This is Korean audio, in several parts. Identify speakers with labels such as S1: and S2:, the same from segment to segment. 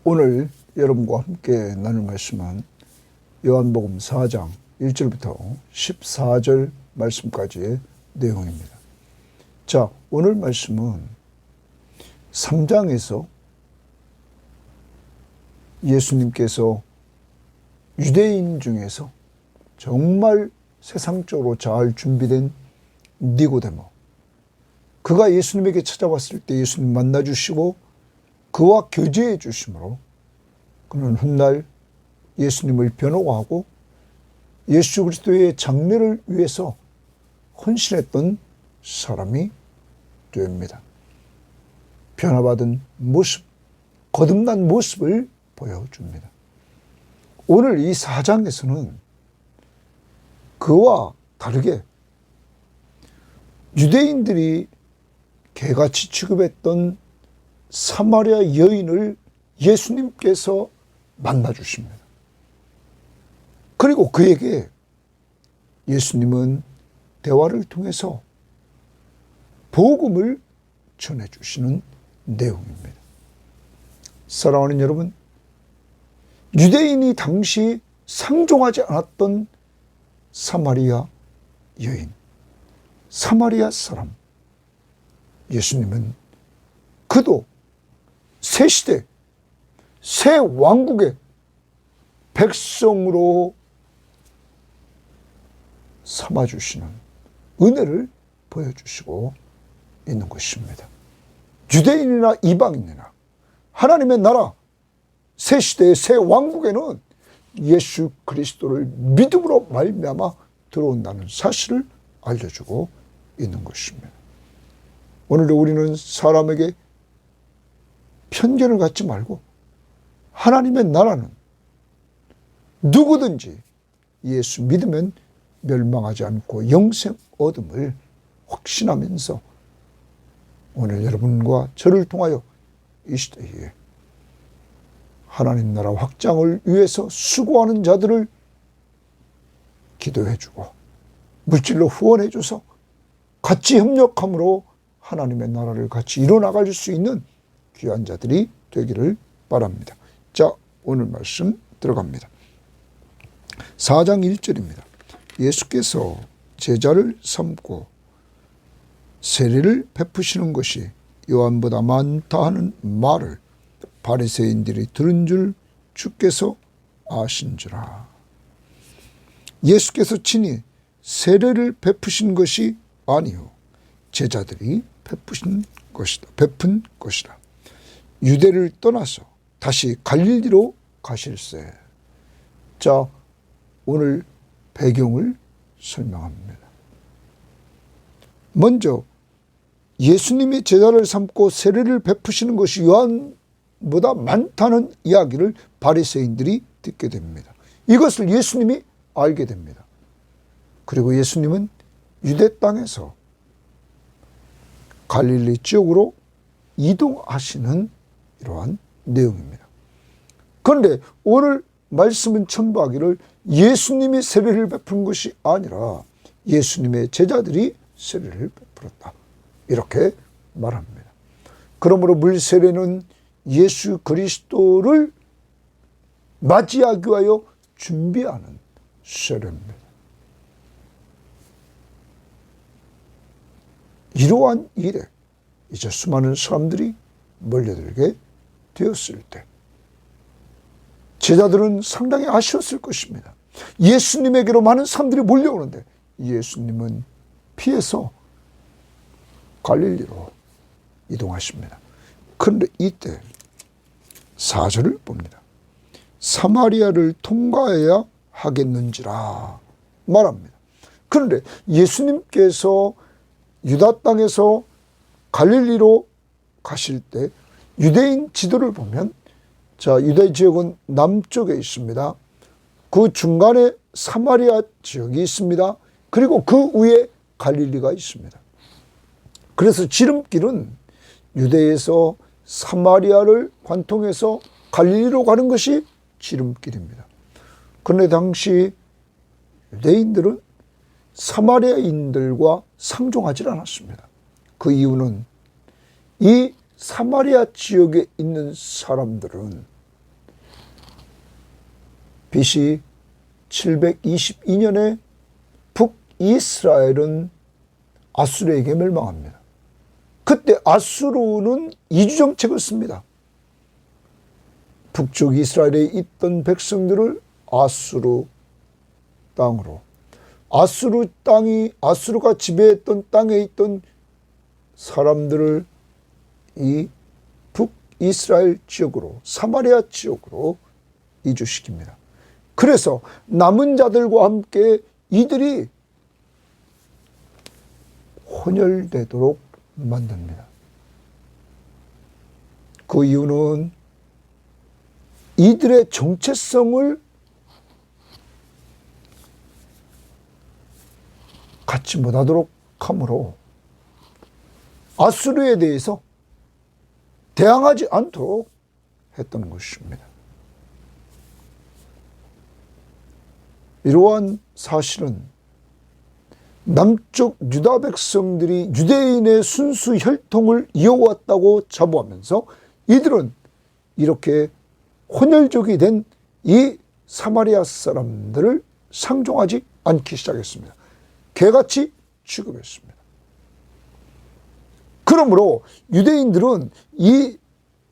S1: 오늘 여러분과 함께 나눌 말씀은 요한복음 4장 1절부터 14절 말씀까지의 내용입니다. 자, 오늘 말씀은 3장에서 예수님께서 유대인 중에서 정말 세상적으로 잘 준비된 니고데모, 그가 예수님에게 찾아왔을 때 예수님 만나주시고 그와 교제해 주심으로 그는 훗날 예수님을 변호하고 예수 그리스도의 장래를 위해서 헌신했던 사람이 됩니다. 변화받은 모습, 거듭난 모습을 보여줍니다. 오늘 이 4장에서는 그와 다르게 유대인들이 개같이 취급했던 사마리아 여인을 예수님께서 만나주십니다. 그리고 그에게 예수님은 대화를 통해서 복음을 전해주시는 내용입니다. 사랑하는 여러분, 유대인이 당시 상종하지 않았던 사마리아 여인, 사마리아 사람, 예수님은 그도 새 시대, 새 왕국의 백성으로 삼아주시는 은혜를 보여주시고 있는 것입니다. 유대인이나 이방인이나 하나님의 나라, 새 시대의 새 왕국에는 예수 그리스도를 믿음으로 말미암아 들어온다는 사실을 알려주고 있는 것입니다. 오늘도 우리는 사람에게 편견을 갖지 말고 하나님의 나라는 누구든지 예수 믿으면 멸망하지 않고 영생 얻음을 확신하면서 오늘 여러분과 저를 통하여 이 시대에 하나님 나라 확장을 위해서 수고하는 자들을 기도해주고 물질로 후원해줘서 같이 협력함으로 하나님의 나라를 같이 이뤄나갈 수 있는 귀한 자들이 되기를 바랍니다. 자, 오늘 말씀 들어갑니다. 4장 1절입니다. 예수께서 제자를 삼고 세례를 베푸시는 것이 요한보다 많다 하는 말을 바리새인들이 들은 줄 주께서 아신지라. 예수께서 친히 세례를 베푸신 것이 아니요 제자들이 베푼 것이라. 유대를 떠나서 다시 갈릴리로 가실세. 자, 오늘 배경을 설명합니다. 먼저 예수님이 제자를 삼고 세례를 베푸시는 것이 요한보다 많다는 이야기를 바리새인들이 듣게 됩니다. 이것을 예수님이 알게 됩니다. 그리고 예수님은 유대 땅에서 갈릴리 지역으로 이동하시는 이러한 내용입니다. 그런데 오늘 말씀은 첨부하기를 예수님이 세례를 베푸는 것이 아니라 예수님의 제자들이 세례를 베풀었다, 이렇게 말합니다. 그러므로 물세례는 예수 그리스도를 맞이하기 위하여 준비하는 세례입니다. 이러한 일에 이제 수많은 사람들이 몰려들게 되었을 때 제자들은 상당히 아쉬웠을 것입니다. 예수님에게로 많은 사람들이 몰려오는데 예수님은 피해서 갈릴리로 이동하십니다. 그런데 이때 4절을 봅니다. 사마리아를 통과해야 하겠는지라 말합니다. 그런데 예수님께서 유다 땅에서 갈릴리로 가실 때 유대인 지도를 보면, 자, 유대 지역은 남쪽에 있습니다. 그 중간에 사마리아 지역이 있습니다. 그리고 그 위에 갈릴리가 있습니다. 그래서 지름길은 유대에서 사마리아를 관통해서 갈릴리로 가는 것이 지름길입니다. 그런데 당시 유대인들은 사마리아인들과 상종하지 않았습니다. 그 이유는 이 사마리아 지역에 있는 사람들은 BC 722년에 북이스라엘은 아수르에게 멸망합니다. 그때 아수르는 이주정책을 씁니다. 북쪽 이스라엘에 있던 백성들을 아수르 땅으로, 아수르가 지배했던 땅에 있던 사람들을 이 북이스라엘 지역으로, 사마리아 지역으로 이주시킵니다. 그래서 남은 자들과 함께 이들이 혼혈되도록 만듭니다. 그 이유는 이들의 정체성을 갖지 못하도록 함으로 아수르에 대해서 대항하지 않도록 했던 것입니다. 이러한 사실은 남쪽 유다 백성들이 유대인의 순수 혈통을 이어왔다고 자부하면서 이들은 이렇게 혼혈족이 된 이 사마리아 사람들을 상종하지 않기 시작했습니다. 개같이 취급했습니다. 그러므로 유대인들은 이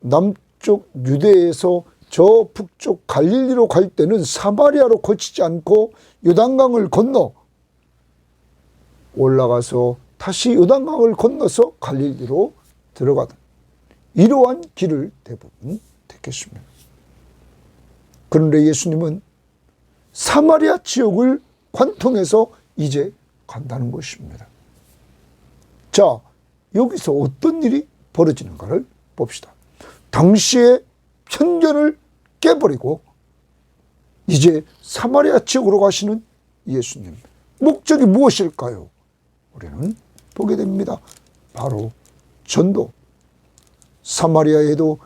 S1: 남쪽 유대에서 저 북쪽 갈릴리로 갈 때는 사마리아로 거치지 않고 요단강을 건너 올라가서 다시 요단강을 건너서 갈릴리로 들어가던 이러한 길을 대부분 택했습니다. 그런데 예수님은 사마리아 지역을 관통해서 이제 간다는 것입니다. 자, 여기서 어떤 일이 벌어지는가를 봅시다. 당시의 편견을 깨버리고 이제 사마리아 지역으로 가시는 예수님. 목적이 무엇일까요? 우리는 보게 됩니다. 바로 전도. 사마리아에도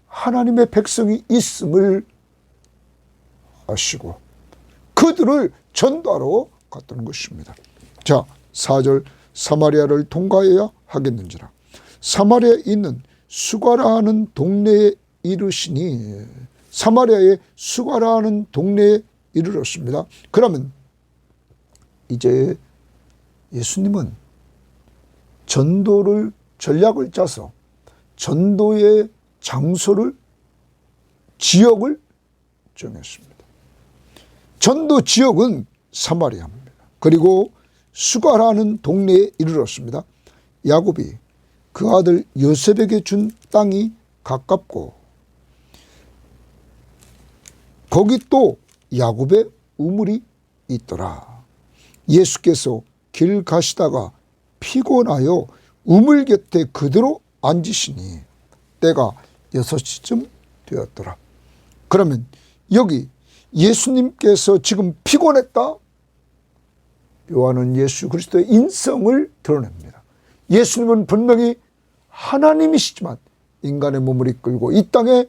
S1: 하나님의 백성이 있음을 아시고 그들을 전도하러 갔다는 것입니다. 자, 4절 사마리아를 통과해야 하겠는지라. 사마리아에 있는 수가라 하는 동네에 이르시니 사마리아의 수가라 하는 동네에 이르렀습니다. 그러면 이제 예수님은 전도를 전략을 짜서 전도의 장소를 지역을 정했습니다. 전도 지역은 사마리아입니다. 그리고 수가라는 동네에 이르렀습니다. 야곱이 그 아들 요셉에게 준 땅이 가깝고 거기 또 야곱의 우물이 있더라. 예수께서 길 가시다가 피곤하여 우물 곁에 그대로 앉으시니 때가 6시쯤 되었더라. 그러면 여기 예수님께서 지금 피곤했다? 요한은 예수 그리스도의 인성을 드러냅니다. 예수님은 분명히 하나님이시지만 인간의 몸을 이끌고 이 땅에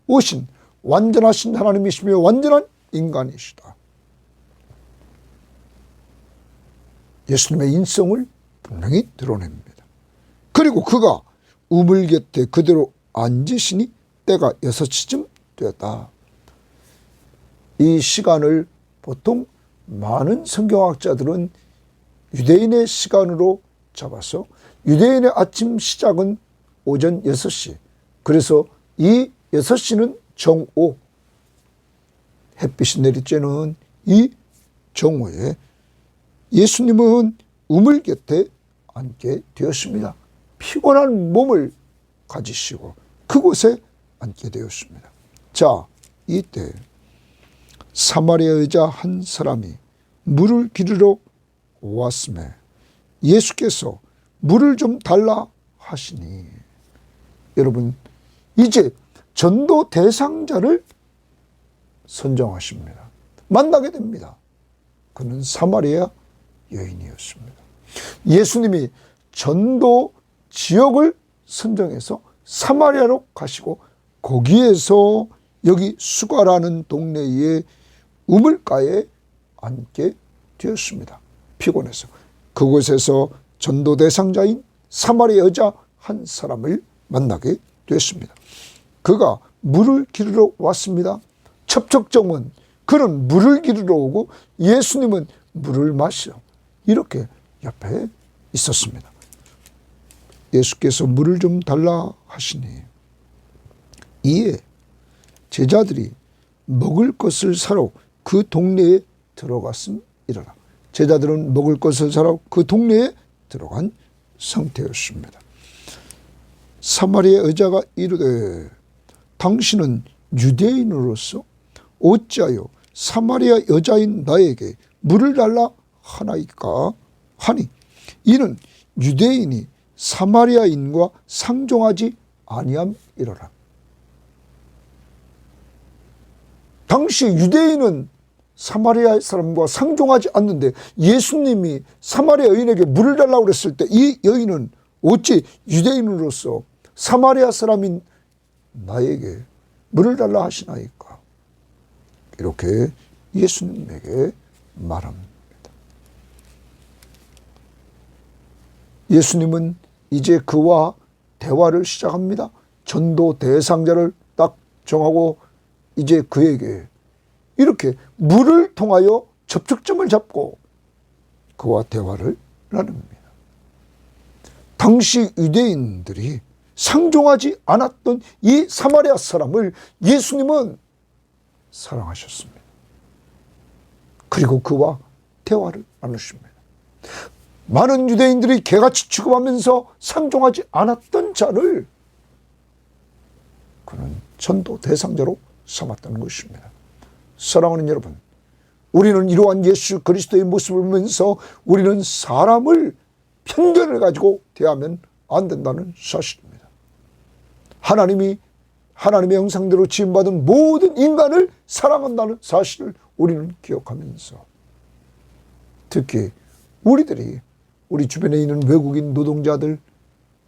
S1: 오신 완전하신 하나님이시며 완전한 인간이시다. 예수님의 인성을 분명히 드러냅니다. 그리고 그가 우물 곁에 그대로 앉으시니 때가 6시쯤 되었다. 이 시간을 보통 많은 성경학자들은 유대인의 시간으로 잡아서 유대인의 아침 시작은 오전 6시. 그래서 이 6시는 정오. 햇빛이 내릴 때는 이 정오에 예수님은 우물 곁에 앉게 되었습니다. 피곤한 몸을 가지시고 그곳에 앉게 되었습니다. 자, 이때 사마리아 여자 한 사람이 물을 기르러 왔음에 예수께서 물을 좀 달라 하시니 여러분 이제 전도 대상자를 선정하십니다. 만나게 됩니다. 그는 사마리아 여인이었습니다. 예수님이 전도 지역을 선정해서 사마리아로 가시고 거기에서 여기 수가라는 동네에 우물가에 앉게 되었습니다. 피곤해서. 그곳에서 전도 대상자인 사마리아 여자 한 사람을 만나게 됐습니다. 그가 물을 기르러 왔습니다. 첩첩정은 그는 물을 기르러 오고 예수님은 물을 마셔. 이렇게 옆에 있었습니다. 예수께서 물을 좀 달라 하시니 이에 제자들이 먹을 것을 사러 그 동네에 들어갔음이러라. 제자들은 먹을 것을 사러 그 동네에 들어간 상태였습니다. 사마리아 여자가 이르되 당신은 유대인으로서 어찌하여 사마리아 여자인 나에게 물을 달라 하나이까 하니 이는 유대인이 사마리아인과 상종하지 아니함이러라. 당시 유대인은 사마리아 사람과 상종하지 않는데 예수님이 사마리아 여인에게 물을 달라고 그랬을 때 이 여인은 어찌 유대인으로서 사마리아 사람인 나에게 물을 달라 하시나이까. 이렇게 예수님에게 말합니다. 예수님은 이제 그와 대화를 시작합니다. 전도 대상자를 딱 정하고 이제 그에게 이렇게 물을 통하여 접촉점을 잡고 그와 대화를 나눕니다. 당시 유대인들이 상종하지 않았던 이 사마리아 사람을 예수님은 사랑하셨습니다. 그리고 그와 대화를 나누십니다. 많은 유대인들이 개같이 취급하면서 상종하지 않았던 자를 그는 전도 대상자로 삼았다는 것입니다. 사랑하는 여러분, 우리는 이러한 예수 그리스도의 모습을 보면서 우리는 사람을 편견을 가지고 대하면 안 된다는 사실입니다. 하나님이 하나님의 형상대로 지음받은 모든 인간을 사랑한다는 사실을 우리는 기억하면서 특히 우리 주변에 있는 외국인 노동자들,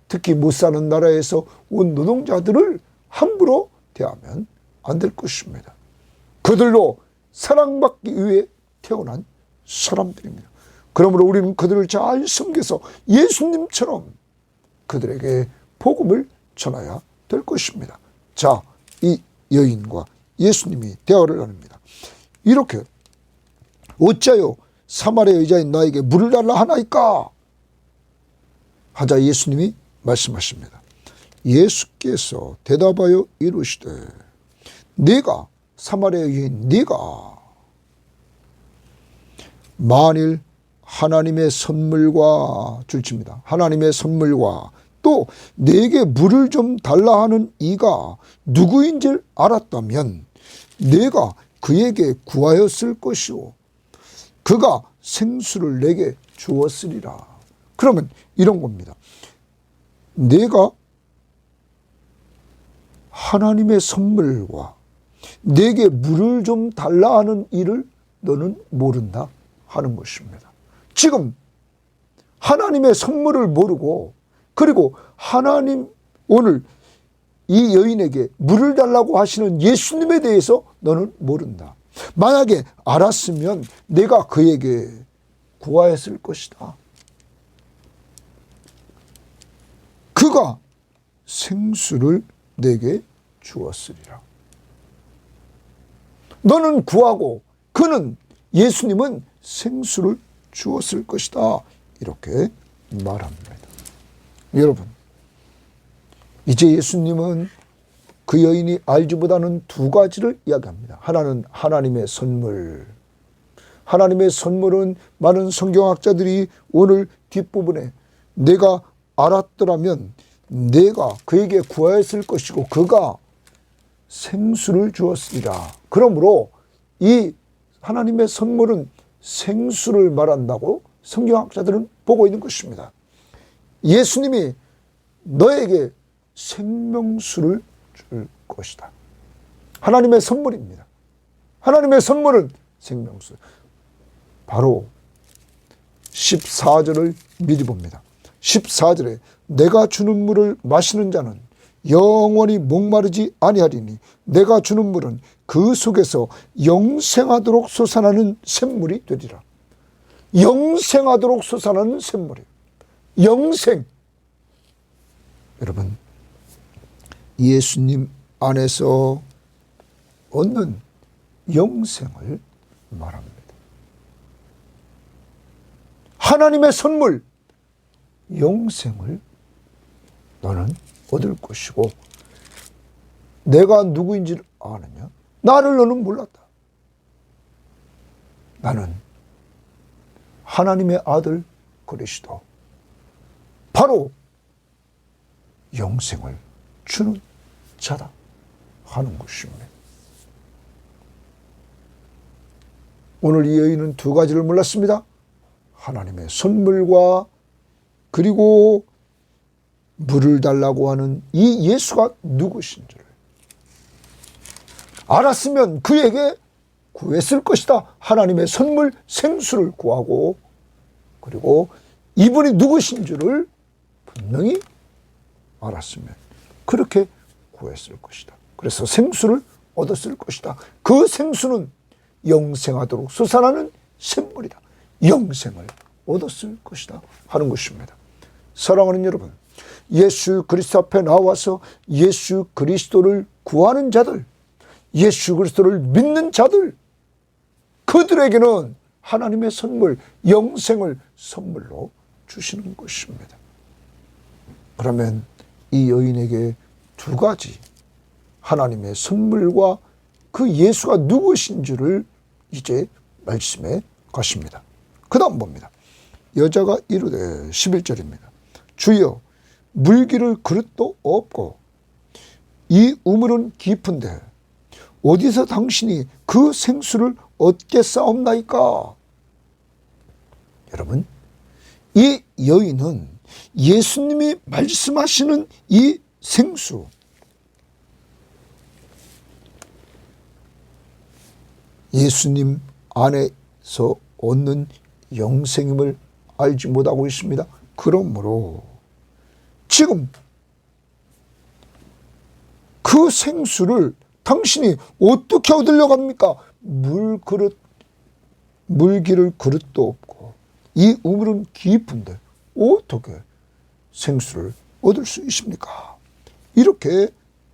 S1: 특히 못 사는 나라에서 온 노동자들을 함부로 대하면 안 될 것입니다. 그들로 사랑받기 위해 태어난 사람들입니다. 그러므로 우리는 그들을 잘 섬겨서 예수님처럼 그들에게 복음을 전해야 될 것입니다. 자, 이 여인과 예수님이 대화를 나눕니다. 이렇게 어찌하여 사마리아 여자인 나에게 물을 달라 하나이까 하자 예수님이 말씀하십니다. 예수께서 대답하여 이르시되 네가 사마리아 여인 네가 만일 하나님의 선물과 줄칩니다. 하나님의 선물과 또 내게 물을 좀 달라 하는 이가 누구인지를 알았다면 내가 그에게 구하였을 것이오 그가 생수를 내게 주었으리라. 그러면 이런 겁니다. 내가 하나님의 선물과 내게 물을 좀 달라 하는 일을 너는 모른다 하는 것입니다. 지금 하나님의 선물을 모르고 그리고 하나님 오늘 이 여인에게 물을 달라고 하시는 예수님에 대해서 너는 모른다. 만약에 알았으면 내가 그에게 구하였을 것이다. 그가 생수를 내게 주었으리라. 너는 구하고 그는 예수님은 생수를 주었을 것이다. 이렇게 말합니다. 여러분, 이제 예수님은 그 여인이 알지보다는 두 가지를 이야기합니다. 하나는 하나님의 선물. 하나님의 선물은 많은 성경학자들이 오늘 뒷부분에 내가 알았더라면 내가 그에게 구하였을 것이고 그가 생수를 주었으리라. 그러므로 이 하나님의 선물은 생수를 말한다고 성경학자들은 보고 있는 것입니다. 예수님이 너에게 생명수를 줄 것이다. 하나님의 선물입니다. 하나님의 선물은 생명수. 바로 14절을 미리 봅니다. 14절에 내가 주는 물을 마시는 자는 영원히 목마르지 아니하리니 내가 주는 물은 그 속에서 영생하도록 솟아나는 샘물이 되리라. 영생하도록 솟아나는 샘물이에요. 영생. 여러분, 예수님 안에서 얻는 영생을 말합니다. 하나님의 선물, 영생을 너는 얻을 것이고, 내가 누구인지를 아느냐? 나를 너는 몰랐다. 나는 하나님의 아들 그리스도, 바로 영생을 주는 자다 하는 것입니다. 오늘 이 여인은 두 가지를 몰랐습니다. 하나님의 선물과 그리고 물을 달라고 하는 이 예수가 누구신지를 알았으면 그에게 구했을 것이다. 하나님의 선물 생수를 구하고, 그리고 이분이 누구신 줄을 분명히 알았으면 그렇게 구했을 것이다. 그래서 생수를 얻었을 것이다. 그 생수는 영생하도록 솟아나는 샘물이다. 영생을 얻었을 것이다 하는 것입니다. 사랑하는 여러분, 예수 그리스도 앞에 나와서 예수 그리스도를 구하는 자들, 예수 그리스도를 믿는 자들, 그들에게는 하나님의 선물, 영생을 선물로 주시는 것입니다. 그러면 이 여인에게 두 가지 하나님의 선물과 그 예수가 누구신지를 이제 말씀해 가십니다. 그 다음 봅니다. 여자가 이르되 11절입니다. 주여, 물기를 그릇도 없고 이 우물은 깊은데 어디서 당신이 그 생수를 얻겠사옵나이까? 여러분, 이 여인은 예수님이 말씀하시는 이 생수, 예수님 안에서 얻는 영생임을 알지 못하고 있습니다. 그러므로 지금 그 생수를 당신이 어떻게 얻으려고 합니까? 물기를 그릇도 없고 이 우물은 깊은데 어떻게 생수를 얻을 수 있습니까? 이렇게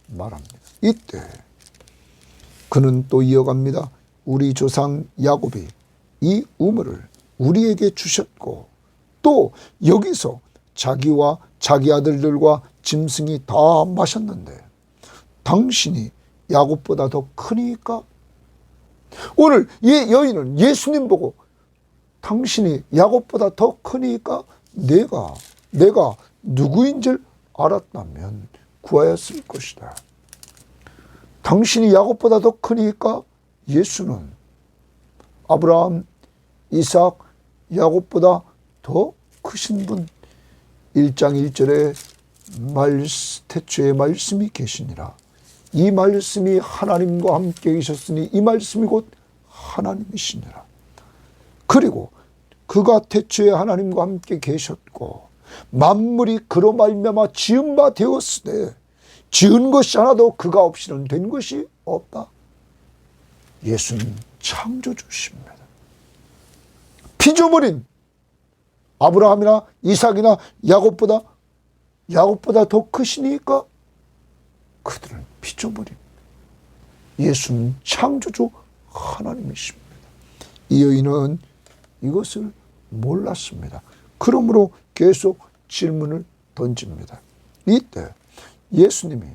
S1: 말합니다. 이때 그는 또 이어갑니다. 우리 조상 야곱이 이 우물을 우리에게 주셨고 또 여기서 자기와 자기 아들들과 짐승이 다 마셨는데 당신이 야곱보다 더 크니까? 오늘 이 여인은 예수님 보고 당신이 야곱보다 더 크니까 내가 누구인지를 알았다면 구하였을 것이다. 당신이 야곱보다 더 크니까 예수는 아브라함, 이삭, 야곱보다 더 크신 분, 1장 1절에 태초에 말씀이 계시니라. 이 말씀이 하나님과 함께 계셨으니 이 말씀이 곧 하나님이시니라. 그리고 그가 태초에 하나님과 함께 계셨고 만물이 그로 말미암아 지은 바 되었으되 지은 것이 하나도 그가 없이는 된 것이 없다. 예수는 창조주십니다. 피조물인 아브라함이나 이삭이나 야곱보다 더 크시니까 그들은 피조물입니다. 예수는 창조주 하나님이십니다. 이 여인은 이것을 몰랐습니다. 그러므로 계속 질문을 던집니다. 이때 예수님이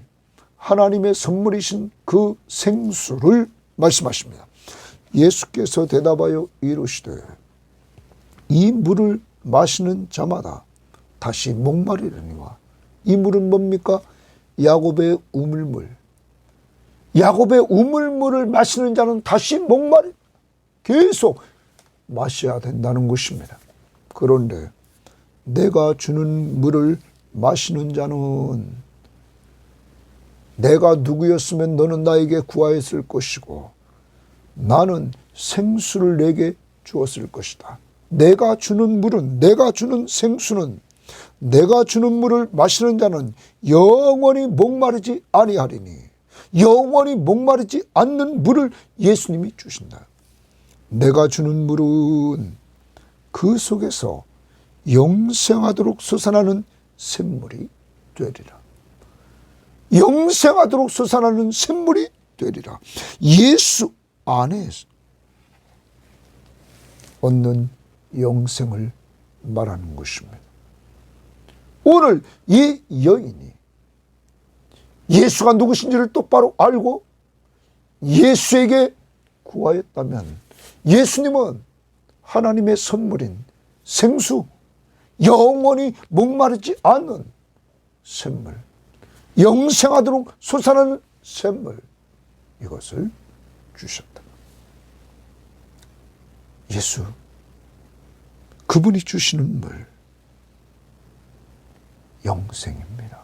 S1: 하나님의 선물이신 그 생수를 말씀하십니다. 예수께서 대답하여 이르시되 이 물을 마시는 자마다 다시 목마르려니와 이 물은 뭡니까? 야곱의 우물물. 야곱의 우물물을 마시는 자는 다시 목마르 계속 마셔야 된다는 것입니다. 그런데 내가 주는 물을 마시는 자는 내가 누구였으면 너는 나에게 구하였을 것이고 나는 생수를 내게 주었을 것이다. 내가 주는 물은, 내가 주는 생수는, 내가 주는 물을 마시는 자는 영원히 목마르지 아니하리니 영원히 목마르지 않는 물을 예수님이 주신다. 내가 주는 물은 그 속에서 영생하도록 솟아나는 샘물이 되리라. 영생하도록 솟아나는 샘물이 되리라. 예수, 안에 얻는 영생을 말하는 것입니다. 오늘 이 여인이 예수가 누구신지를 똑바로 알고 예수에게 구하였다면 예수님은 하나님의 선물인 생수, 영원히 목마르지 않는 샘물, 영생하도록 솟아나는 샘물, 이것을 주셨다. 예수, 그분이 주시는 물, 영생입니다.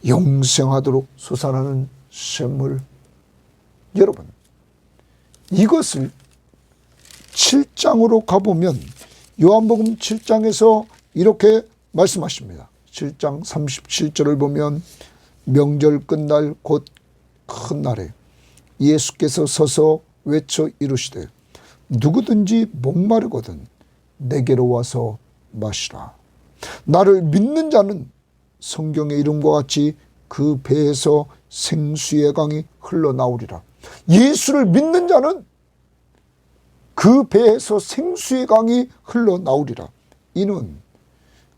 S1: 영생하도록 솟아나는 샘물. 여러분, 이것을 7장으로 가보면 요한복음 7장에서 이렇게 말씀하십니다. 7장 37절을 보면 명절 끝날 곧 큰 날에 예수께서 서서 외쳐 이르시되 누구든지 목마르거든 내게로 와서 마시라. 나를 믿는 자는 성경의 이름과 같이 그 배에서 생수의 강이 흘러나오리라. 예수를 믿는 자는 그 배에서 생수의 강이 흘러나오리라. 이는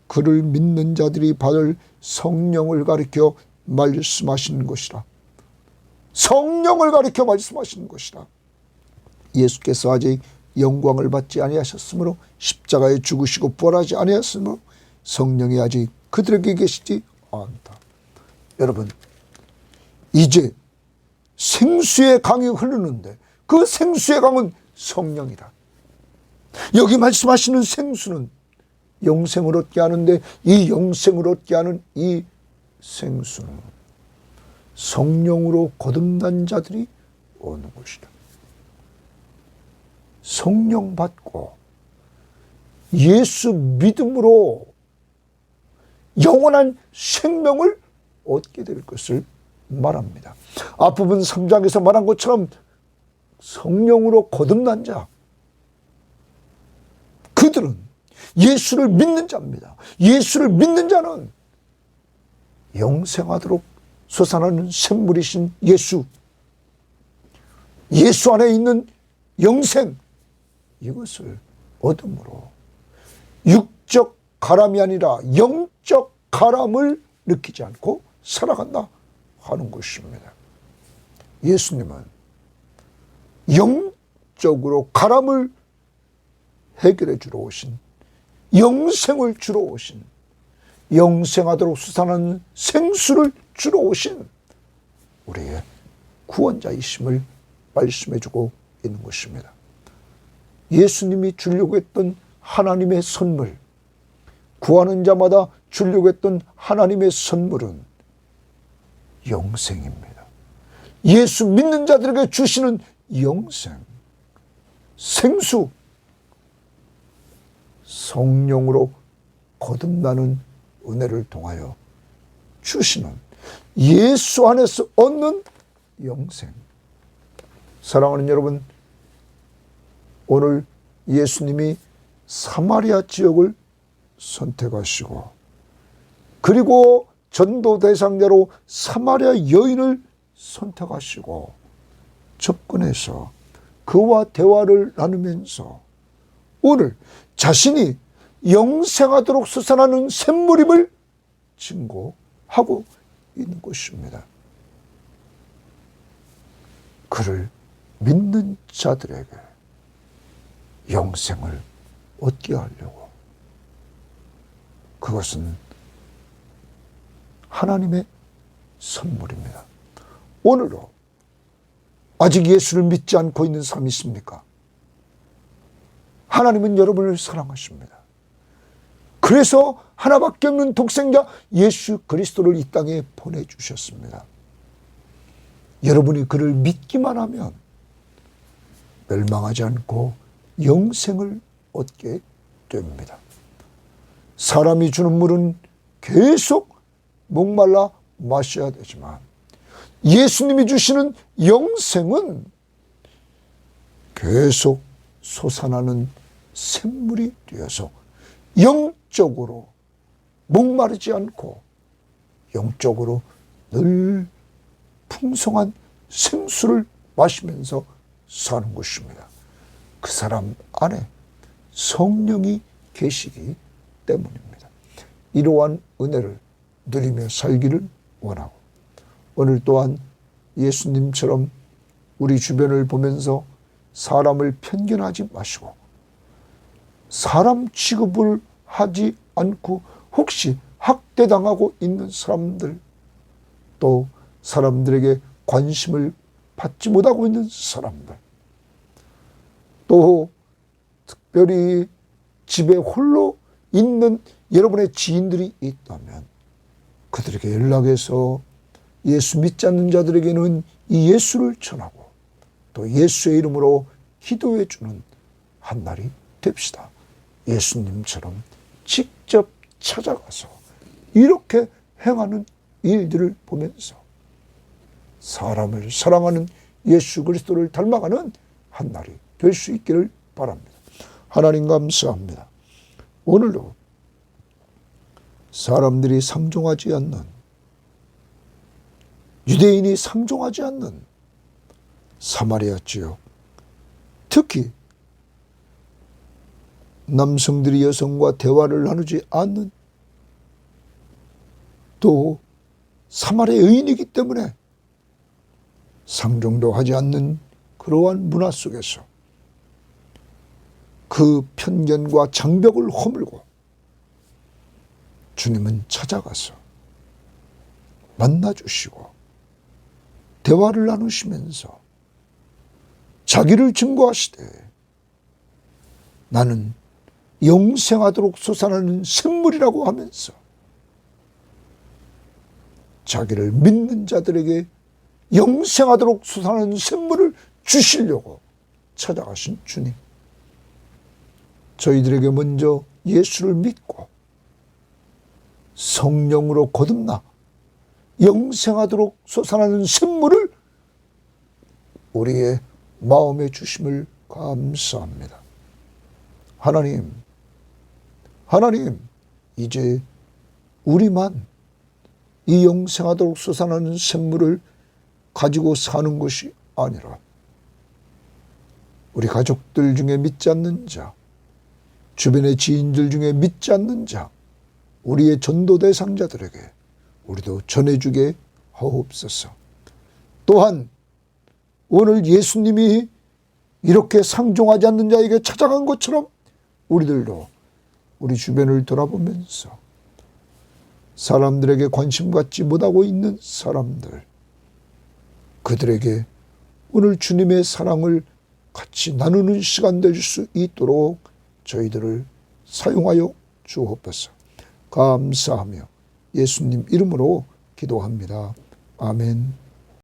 S1: 그를 믿는 자들이 받을 성령을 가리켜 말씀하시는 것이라. 성령을 가리켜 말씀하시는 것이라. 예수께서 아직 영광을 받지 아니하셨으므로 십자가에 죽으시고 부활하지 아니하였으므로 성령이 아직 그들에게 계시지 않다. 여러분, 이제 생수의 강이 흐르는데 그 생수의 강은 성령이다. 여기 말씀하시는 생수는 영생을 얻게 하는데 이 영생을 얻게 하는 이 생수는 성령으로 거듭난 자들이 오는 것이다. 성령 받고 예수 믿음으로 영원한 생명을 얻게 될 것을 말합니다. 앞부분 3장에서 말한 것처럼 성령으로 거듭난 자, 그들은 예수를 믿는 자입니다. 예수를 믿는 자는 영생하도록 솟아나는 샘물이신 예수, 예수 안에 있는 영생, 이것을 얻음으로 육적 가람이 아니라 영적 가람을 느끼지 않고 살아간다 하는 것입니다. 예수님은 영적으로 가람을 해결해 주러 오신, 영생을 주러 오신, 영생하도록 솟아나는 생수를 주러 오신 우리의 구원자이심을 말씀해 주고 있는 것입니다. 예수님이 주려고 했던 하나님의 선물, 구하는 자마다 주려고 했던 하나님의 선물은 영생입니다. 예수 믿는 자들에게 주시는 영생, 생수, 성령으로 거듭나는 은혜를 통하여 주시는 예수 안에서 얻는 영생. 사랑하는 여러분, 오늘 예수님이 사마리아 지역을 선택하시고 그리고 전도 대상자로 사마리아 여인을 선택하시고 접근해서 그와 대화를 나누면서 오늘 자신이 영생하도록 솟아나는 샘물임을 증거하고 있는 것입니다. 그를 믿는 자들에게 영생을 얻게 하려고, 그것은 하나님의 선물입니다. 오늘도 아직 예수를 믿지 않고 있는 사람이 있습니까? 하나님은 여러분을 사랑하십니다. 그래서 하나밖에 없는 독생자 예수 그리스도를 이 땅에 보내주셨습니다. 여러분이 그를 믿기만 하면 멸망하지 않고 영생을 얻게 됩니다. 사람이 주는 물은 계속 목말라 마셔야 되지만 예수님이 주시는 영생은 계속 솟아나는 샘물이 되어서 영적으로 목마르지 않고 영적으로 늘 풍성한 생수를 마시면서 사는 것입니다. 그 사람 안에 성령이 계시기 때문입니다. 이러한 은혜를 누리며 살기를 원하고, 오늘 또한 예수님처럼 우리 주변을 보면서 사람을 편견하지 마시고, 사람 취급을 하지 않고 혹시 학대당하고 있는 사람들, 또 사람들에게 관심을 받지 못하고 있는 사람들, 또 특별히 집에 홀로 있는 여러분의 지인들이 있다면 그들에게 연락해서 예수 믿지 않는 자들에게는 이 예수를 전하고 또 예수의 이름으로 기도해 주는 한 날이 됩시다. 예수님처럼 직접 찾아가서 이렇게 행하는 일들을 보면서 사람을 사랑하는 예수 그리스도를 닮아가는 한 날이 될 수 있기를 바랍니다. 하나님 감사합니다. 오늘도 사람들이 상종하지 않는, 유대인이 상종하지 않는 사마리아 지역, 특히 남성들이 여성과 대화를 나누지 않는, 또 사마리아 여인이기 때문에 상종도 하지 않는 그러한 문화 속에서 그 편견과 장벽을 허물고 주님은 찾아가서 만나주시고 대화를 나누시면서 자기를 증거하시되 나는 영생하도록 솟아나는 샘물이라고 하면서 자기를 믿는 자들에게 영생하도록 솟아나는 샘물을 주시려고 찾아가신 주님, 저희들에게 먼저 예수를 믿고 성령으로 거듭나 영생하도록 솟아나는 샘물을 우리의 마음에 주심을 감사합니다. 하나님, 이제 우리만 이 영생하도록 솟아나는 샘물을 가지고 사는 것이 아니라 우리 가족들 중에 믿지 않는 자, 주변의 지인들 중에 믿지 않는 자, 우리의 전도 대상자들에게 우리도 전해주게 하옵소서. 또한 오늘 예수님이 이렇게 상종하지 않는 자에게 찾아간 것처럼 우리들도 우리 주변을 돌아보면서 사람들에게 관심 갖지 못하고 있는 사람들, 그들에게 오늘 주님의 사랑을 같이 나누는 시간 될 수 있도록 저희들을 사용하여 주옵소서. 감사하며 예수님 이름으로 기도합니다. 아멘.